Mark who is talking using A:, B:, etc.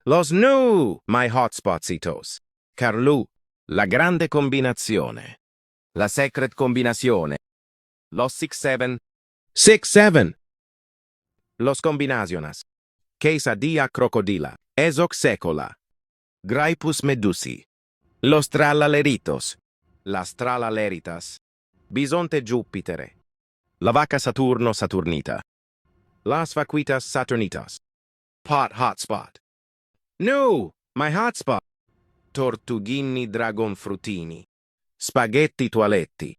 A: Los Nooo My Hotspotsitos. Carloo, la Grande Combinazione. La Secret Combinazione. Los 6-7. 6-7. Los Combinaisonas. Quesadillà Crocodillà. Esok Sokola. Gripuss Medussi. Los Tralaleritos. Las Tralaleritas. Bisonte Giuppiture. La Vacca Saturno Saturnita. Las Vaquitas Saturnitas. Hotspot. Nooo My Hotspot. Torrtugini Dragonfruittini. Spaghetti Tualetti.